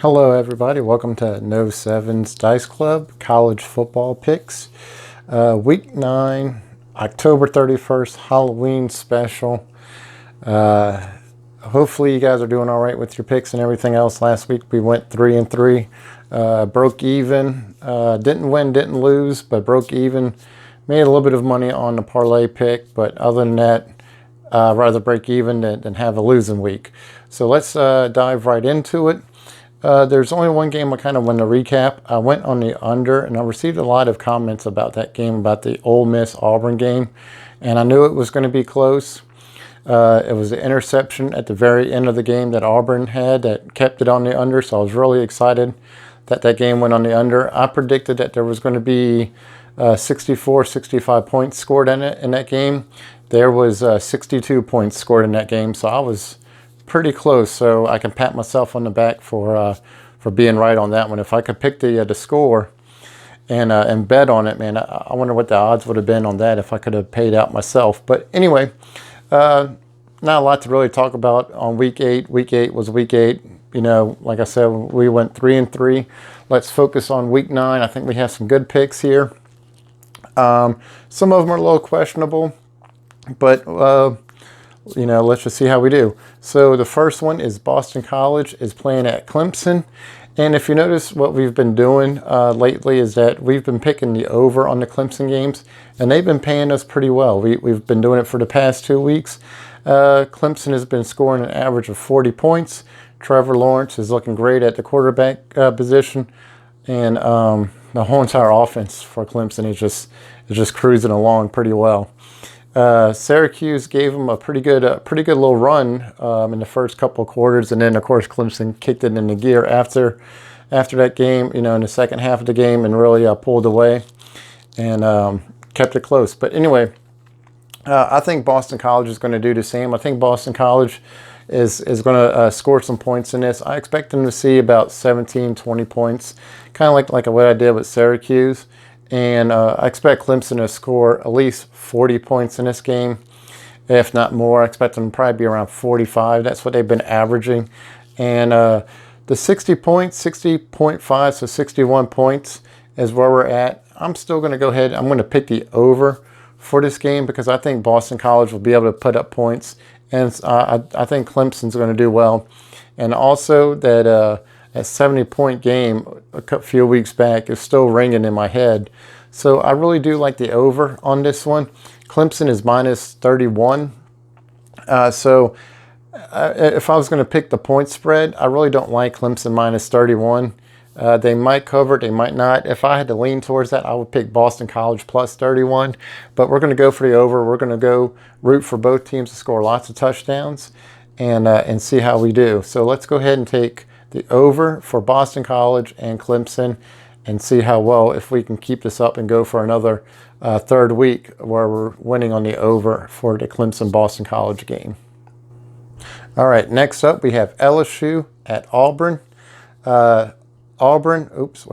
Hello everybody, welcome to No Sevens Dice Club College Football Picks. Week 9, October 31st, Halloween special. Hopefully you guys are doing alright with your picks and everything else. Last week we went 3-3, broke even, didn't win, didn't lose, but broke even. Made a little bit of money on the parlay pick, but other than that, rather break even than have a losing week. So let's dive right into it. There's only one game I kind of want to recap. I went on the under, and I received a lot of comments about that game, about the Ole Miss Auburn game, and I knew it was going to be close. It was the interception at the very end of the game that Auburn had that kept it on the under, so I was really excited that that game went on the under. I predicted that there was going to be 64, 65 points scored in that game. There was 62 points scored in that game, so I was pretty close, so I can pat myself on the back for being right on that one. If I could pick the score and bet on it, man, I wonder what the odds would have been on that if I could have paid out myself. But anyway, not a lot to really talk about on week 8. Week 8 was week 8. You know, like I said, we went 3-3. Let's focus on week 9. I think we have some good picks here. Some of them are a little questionable, but you know, let's just see how we do. So the first one is Boston College is playing at Clemson. And if you notice, what we've been doing lately is that we've been picking the over on the Clemson games, and they've been paying us pretty well. We've been doing it for the past 2 weeks. Clemson has been scoring an average of 40 points. Trevor Lawrence is looking great at the quarterback position. And the whole entire offense for Clemson is just cruising along pretty well. Syracuse gave them a pretty good little run in the first couple of quarters, and then of course Clemson kicked it into gear after that game. You know, in the second half of the game, and really pulled away and kept it close. But anyway, I think Boston College is going to do the same. I think Boston College is going to score some points in this. I expect them to see about 17, 20 points, kind of like what I did with Syracuse. And I expect Clemson to score at least 40 points in this game, if not more. I expect them to probably be around 45. That's what they've been averaging. And the 60 points, 60.5, so 61 points is where we're at. I'm still going to go ahead. I'm going to pick the over for this game because I think Boston College will be able to put up points. And I think Clemson's going to do well. And also that a 70-point game a few weeks back is still ringing in my head. So I really do like the over on this one. Clemson is minus 31. So if I was going to pick the point spread, I really don't like Clemson minus 31. They might cover it, they might not. If I had to lean towards that, I would pick Boston College plus 31. But we're going to go for the over. We're going to go root for both teams to score lots of touchdowns and see how we do. So let's go ahead and take the over for Boston College and Clemson and see how well, if we can keep this up and go for another third week where we're winning on the over for the Clemson-Boston College game. All right, next up we have LSU at Auburn. Auburn is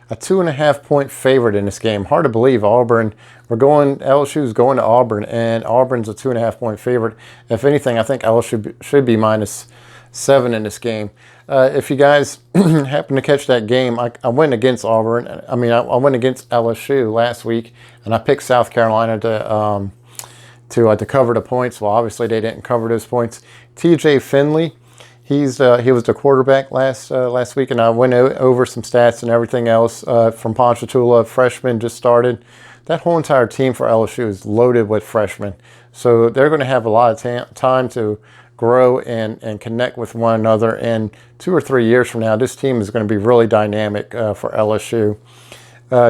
a 2.5-point favorite in this game. Hard to believe LSU is going to Auburn, and Auburn's a 2.5-point favorite. If anything, I think LSU should be minus 7 in this game. If you guys happen to catch that game, I went against Auburn. I went against LSU last week, and I picked South Carolina to cover the points. Well, obviously they didn't cover those points. T.J. Finley, he was the quarterback last week, and I went over some stats and everything else from Ponchatoula. Freshman just started. That whole entire team for LSU is loaded with freshmen, so they're going to have a lot of time to grow and connect with one another. And 2 or 3 years from now, this team is going to be really dynamic for LSU.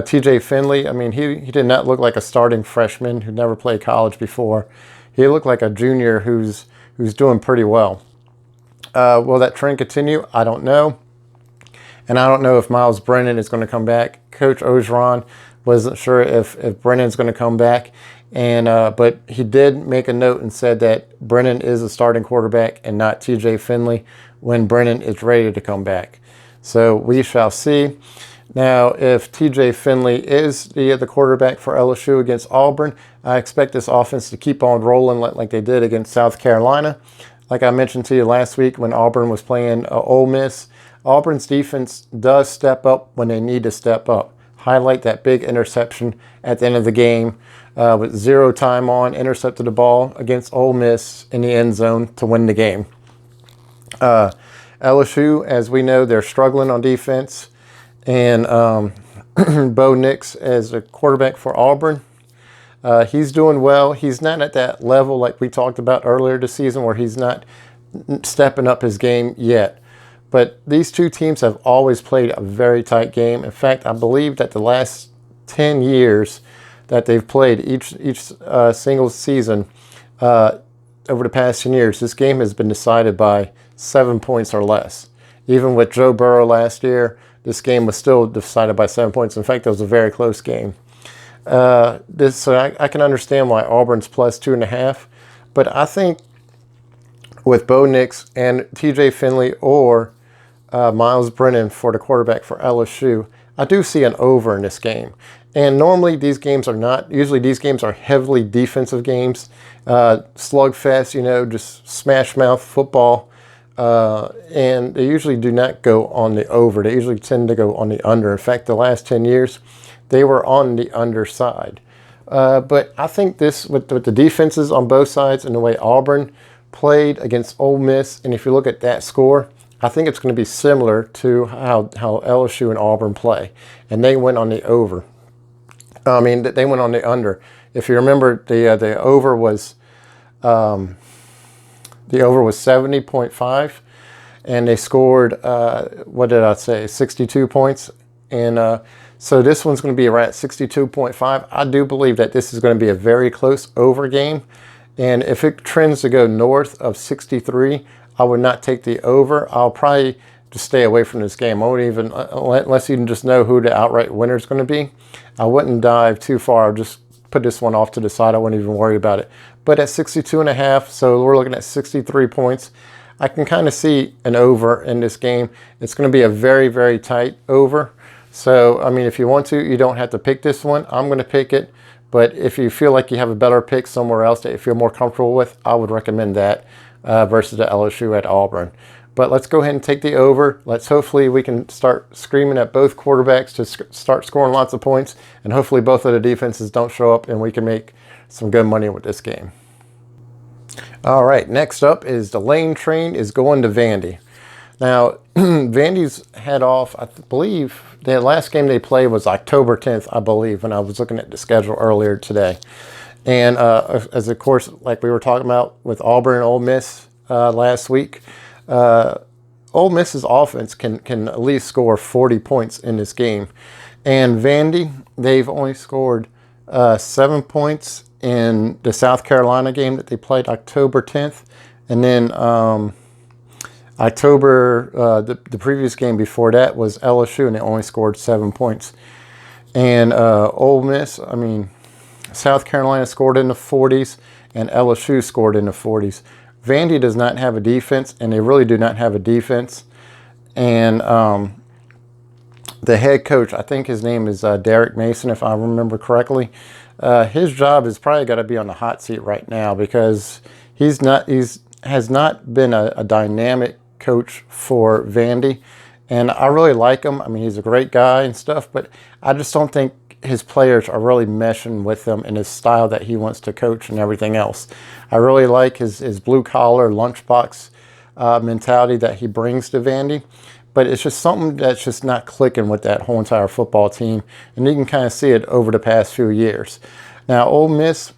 T.J. Finley, he did not look like a starting freshman who never played college before. He looked like a junior who's doing pretty well. Will that trend continue? I don't know. And I don't know if Miles Brennan is going to come back. Coach Orgeron wasn't sure if Brennan's going to come back. And but he did make a note and said that Brennan is a starting quarterback and not T.J. Finley when Brennan is ready to come back. So we shall see. Now, if T.J. Finley is the quarterback for LSU against Auburn, I expect this offense to keep on rolling like they did against South Carolina. like I mentioned to you last week when Auburn was playing Ole Miss, Auburn's defense does step up when they need to step up. Highlight that big interception at the end of the game with 0 time on, intercepted the ball against Ole Miss in the end zone to win the game. LSU, as we know, they're struggling on defense. And Bo Nix as a quarterback for Auburn, he's doing well. He's not at that level like we talked about earlier this season where he's not stepping up his game yet. But these two teams have always played a very tight game. In fact, I believe that the last 10 years that they've played each single season over the past 10 years, this game has been decided by 7 points or less. Even with Joe Burrow last year, this game was still decided by 7 points. In fact, it was a very close game. So I can understand why Auburn's plus 2.5. But I think with Bo Nix and TJ Finley or Miles Brennan for the quarterback for LSU, I do see an over in this game. And normally these games are not. Usually these games are heavily defensive games. Slugfest, just smash mouth football. And they usually do not go on the over. They usually tend to go on the under. In fact, the last 10 years, they were on the underside. But I think this, with the defenses on both sides and the way Auburn played against Ole Miss, and if you look at that score, I think it's going to be similar to how LSU and Auburn play. And they went on the over. They went on the under. If you remember, the over was 70.5, and they scored, 62 points. And so this one's going to be right at 62.5. I do believe that this is going to be a very close over game. And if it trends to go north of 63, I would not take the over. I'll probably just stay away from this game. I won't even, unless you can just know who the outright winner is going to be, I wouldn't dive too far. I'll just put this one off to the side. I wouldn't even worry about it. But at 62.5, so we're looking at 63 points. I can kind of see an over in this game. It's going to be a very, very tight over. So, if you want to, you don't have to pick this one. I'm going to pick it. But if you feel like you have a better pick somewhere else that you feel more comfortable with, I would recommend that versus the LSU at Auburn. But let's go ahead and take the over. Hopefully we can start screaming at both quarterbacks to start scoring lots of points. And hopefully both of the defenses don't show up and we can make some good money with this game. All right, next up is the Lane Train is going to Vandy. Now, Vandy's head off, I believe, the last game they played was October 10th, I believe, when I was looking at the schedule earlier today. And as of course, like we were talking about with Auburn and Ole Miss last week, Ole Miss's offense can at least score 40 points in this game. And Vandy, they've only scored 7 points in the South Carolina game that they played October 10th. And then the previous game before that was LSU, and they only scored 7 points. And Ole Miss, South Carolina scored in the 40s, and LSU scored in the 40s. Vandy does not have a defense, and they really do not have a defense. And the head coach, I think his name is Derek Mason, if I remember correctly. His job is probably got to be on the hot seat right now because has not been a dynamic coach for Vandy. And I really like him. He's a great guy and stuff, but I just don't think his players are really meshing with him in his style that he wants to coach and everything else. I really like his blue-collar lunchbox mentality that he brings to Vandy, but it's just something that's just not clicking with that whole entire football team, and you can kind of see it over the past few years. Now, Ole Miss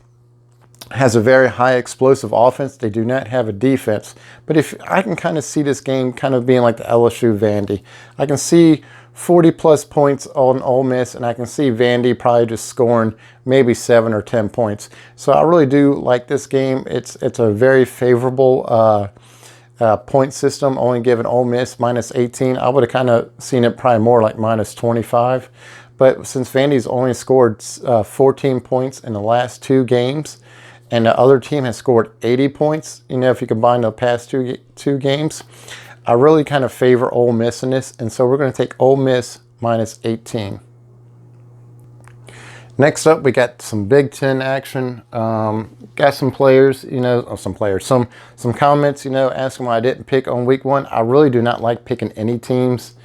has a very high explosive offense. They do not have a defense, but if I can kind of see this game kind of being like the LSU Vandy. I can see 40 plus points on Ole Miss, and I can see Vandy probably just scoring maybe 7 or 10 points. So I really do like this game. It's a very favorable point system, only giving Ole Miss minus 18. I would have kind of seen it probably more like minus 25. But since Vandy's only scored 14 points in the last 2 games, and the other team has scored 80 points, if you combine the past two games, I really kind of favor Ole Miss in this, and so we're going to take Ole Miss minus 18. Next up, we got some Big Ten action. Got some players, some comments, asking why I didn't pick on week 1. I really do not like picking any teams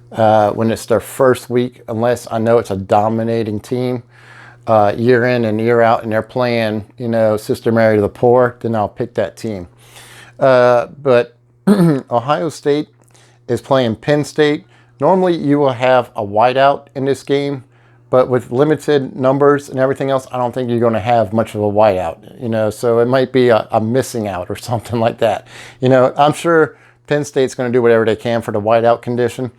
when it's their first week, unless I know it's a dominating team year in and year out, and they're playing, Sister Mary to the poor. Then I'll pick that team. But Ohio State is playing Penn State. Normally, you will have a whiteout in this game. But with limited numbers and everything else, I don't think you're going to have much of a whiteout, so it might be a missing out or something like that. I'm sure Penn State's going to do whatever they can for the whiteout condition.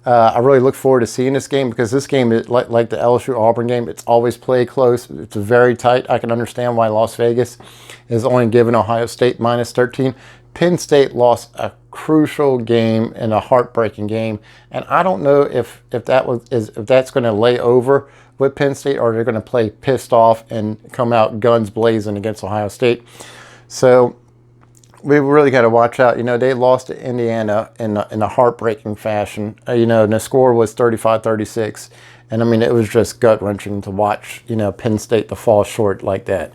I really look forward to seeing this game, because this game, is like the LSU-Auburn game, it's always played close. It's very tight. I can understand why Las Vegas is only giving Ohio State -13. Penn State lost a crucial game and a heartbreaking game, and I don't know if that's going to lay over with Penn State, or they're going to play pissed off and come out guns blazing against Ohio State. So we really got to watch out. They lost to Indiana in a heartbreaking fashion. And the score was 35-36, and I mean, it was just gut wrenching to watch. Penn State to fall short like that.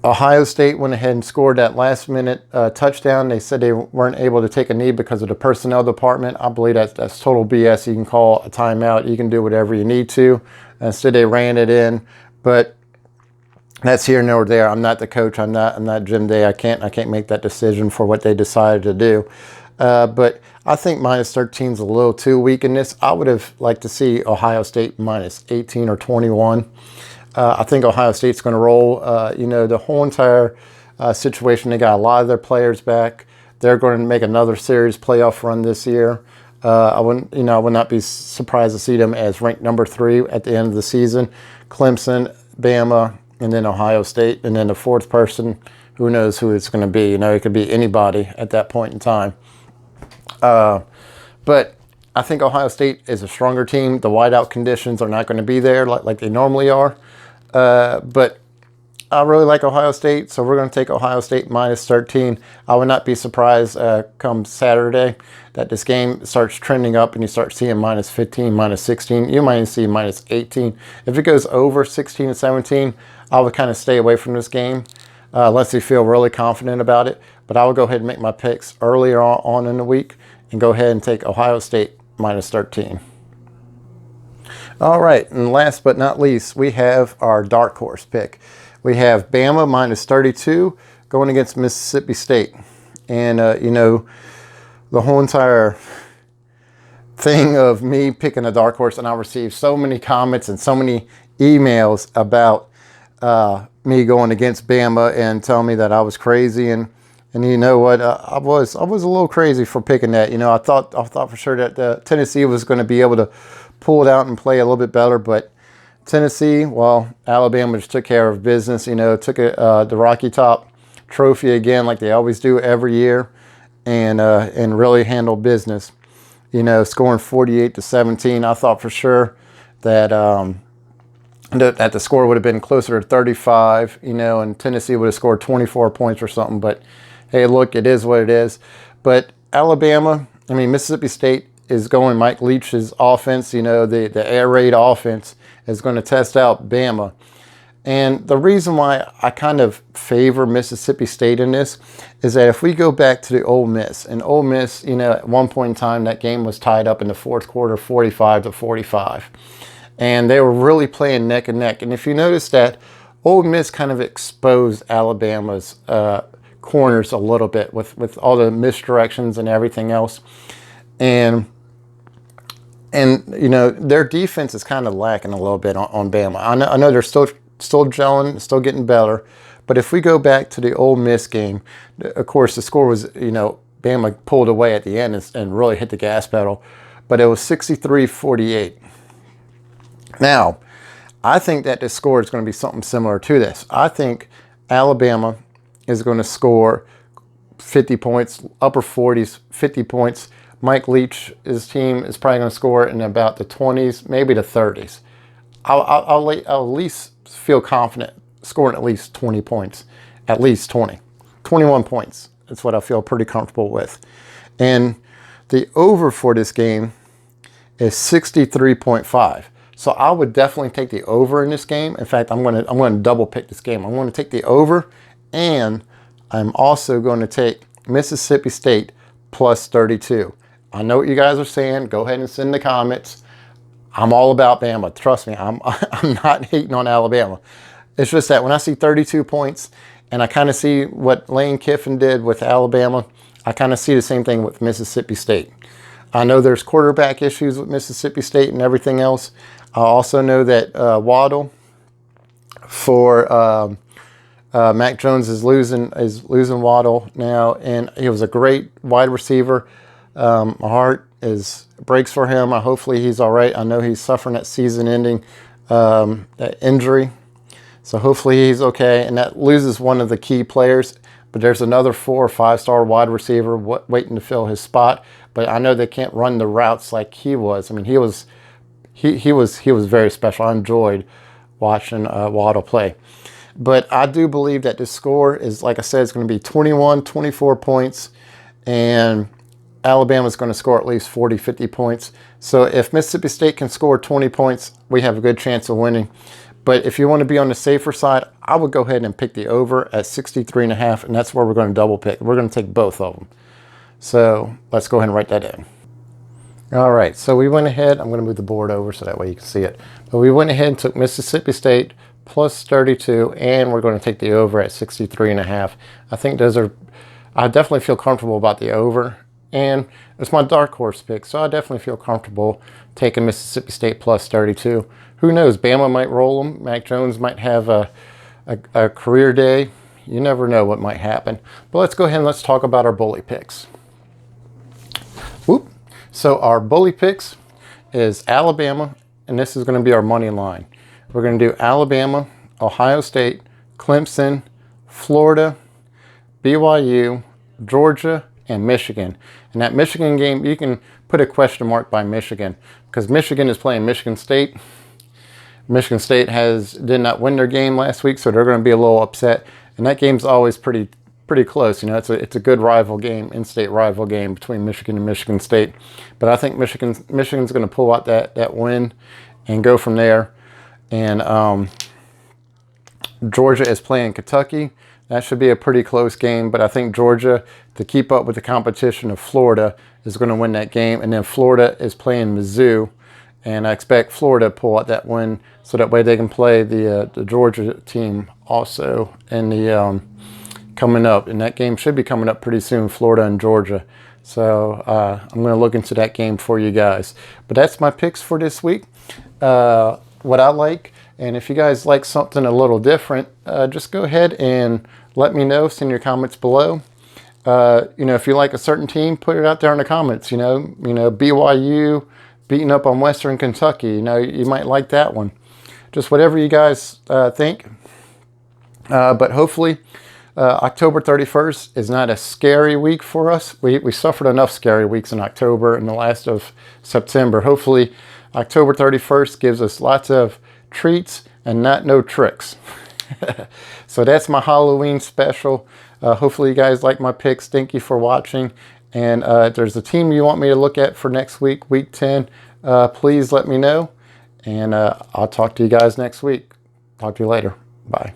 Ohio State went ahead and scored that last-minute touchdown. They said they weren't able to take a knee because of the personnel department. I believe that's total BS. You can call a timeout. You can do whatever you need to. Instead, they ran it in. But that's here nor there. I'm not the coach. I'm not Jim Day. I can't make that decision for what they decided to do. But I think -13 is a little too weak in this. I would have liked to see Ohio State -18 or 21. I think Ohio State's going to roll. The whole entire situation, they got a lot of their players back. They're going to make another serious playoff run this year. I would not be surprised to see them as ranked number 3 at the end of the season. Clemson, Bama, and then Ohio State. And then the fourth person, who knows who it's going to be. It could be anybody at that point in time. But I think Ohio State is a stronger team. The whiteout conditions are not going to be there like they normally are. But I really like Ohio State, so we're going to take Ohio State -13. I would not be surprised come Saturday that this game starts trending up and you start seeing -15, -16. You might even see -18. If it goes over 16 and 17, I would kind of stay away from this game unless you feel really confident about it. But I will go ahead and make my picks earlier on in the week and go ahead and take Ohio State -13. All right, and last but not least, we have our dark horse pick. We have Bama -32 going against Mississippi State. And, the whole entire thing of me picking a dark horse, and I received so many comments and so many emails about me going against Bama and telling me that I was crazy. And you know what? I was a little crazy for picking that. I thought for sure that Tennessee was going to be able to pull it out and play a little bit better, but Tennessee, well, Alabama just took care of business. Took the Rocky Top trophy again, like they always do every year, and really handled business. Scoring 48-17. I thought for sure that that the score would have been closer to 35. And Tennessee would have scored 24 points or something. But hey, look, it is what it is. But Mississippi State is going Mike Leach's offense, the air raid offense is going to test out Bama. And the reason why I kind of favor Mississippi State in this is that if we go back to the Ole Miss, and Ole Miss, at one point in time, that game was tied up in the fourth quarter, 45-45. And they were really playing neck and neck. And if you notice that, Ole Miss kind of exposed Alabama's corners a little bit with all the misdirections and everything else. And their defense is kind of lacking a little bit on Bama. I know they're still gelling, still getting better. But if we go back to the Ole Miss game, of course, the score was, Bama pulled away at the end and really hit the gas pedal. But it was 63-48. Now, I think that this score is going to be something similar to this. I think Alabama is going to score 50 points, upper 40s, 50 points. Mike Leach's team is probably going to score in about the 20s, maybe the 30s. I'll at least feel confident scoring at least 20 points, at least 20. 21 points. That's what I feel pretty comfortable with. And the over for this game is 63.5. So I would definitely take the over in this game. In fact, I'm going to double pick this game. I'm going to take the over, and I'm also going to take Mississippi State plus 32. I know what you guys are saying. Go ahead and send the comments. I'm all about Bama. Trust me, I'm not hating on Alabama. It's just that when I see 32 points and I kind of see what Lane Kiffin did with Alabama, I kind of see the same thing with Mississippi State. I know there's quarterback issues with Mississippi State and everything else. I also know that Waddle for Mac Jones is losing Waddle now, and he was a great wide receiver. My heart breaks for him. Hopefully he's all right. I know he's suffering that season-ending injury, so hopefully he's okay. And that loses one of the key players. But there's another 4 or 5-star wide receiver waiting to fill his spot. But I know they can't run the routes like he was. I mean, he was very special. I enjoyed watching Waddle play. But I do believe that the score is, like I said, it's going to be 21, 24 points, and Alabama's going to score at least 40, 50 points. So if Mississippi State can score 20 points, we have a good chance of winning. But if you want to be on the safer side, I would go ahead and pick the over at 63.5, and that's where we're going to double pick. We're going to take both of them. So let's go ahead and write that in. All right, so we went ahead. I'm going to move the board over so that way you can see it. But we went ahead and took Mississippi State plus 32, and we're going to take the over at 63.5. I think I definitely feel comfortable about the over, and it's my dark horse pick, so I definitely feel comfortable taking Mississippi State plus 32. Who knows? Bama might roll them. Mac Jones might have a career day. You never know what might happen. But let's go ahead and let's talk about our bully picks. Whoop. So our bully picks is Alabama, and this is going to be our money line. We're going to do Alabama, Ohio State, Clemson, Florida, BYU, Georgia, and Michigan. And that Michigan game, you can put a question mark by Michigan because Michigan is playing Michigan State. Michigan State did not win their game last week, so they're going to be a little upset. And that game's always pretty close. You know, it's a good rival game, in-state rival game between Michigan and Michigan State. But I think Michigan's going to pull out that win and go from there. And Georgia is playing Kentucky. That should be a pretty close game, but I think Georgia, to keep up with the competition of Florida, is going to win that game. And then Florida is playing Mizzou, and I expect Florida to pull out that win so that way they can play the Georgia team also in the coming up. And that game should be coming up pretty soon, Florida and Georgia. So I'm going to look into that game for you guys. But that's my picks for this week. What I like. And if you guys like something a little different, just go ahead and let me know. Send your comments below. If you like a certain team, put it out there in the comments. BYU beating up on Western Kentucky. You might like that one. Just whatever you guys think. But hopefully, October 31st is not a scary week for us. We suffered enough scary weeks in October and the last of September. Hopefully, October 31st gives us lots of treats and no tricks. So that's my Halloween special. Hopefully you guys like my picks. Thank you for watching. And if there's a team you want me to look at for next week, week 10, please let me know. And I'll talk to you guys next week. Talk to you later. Bye.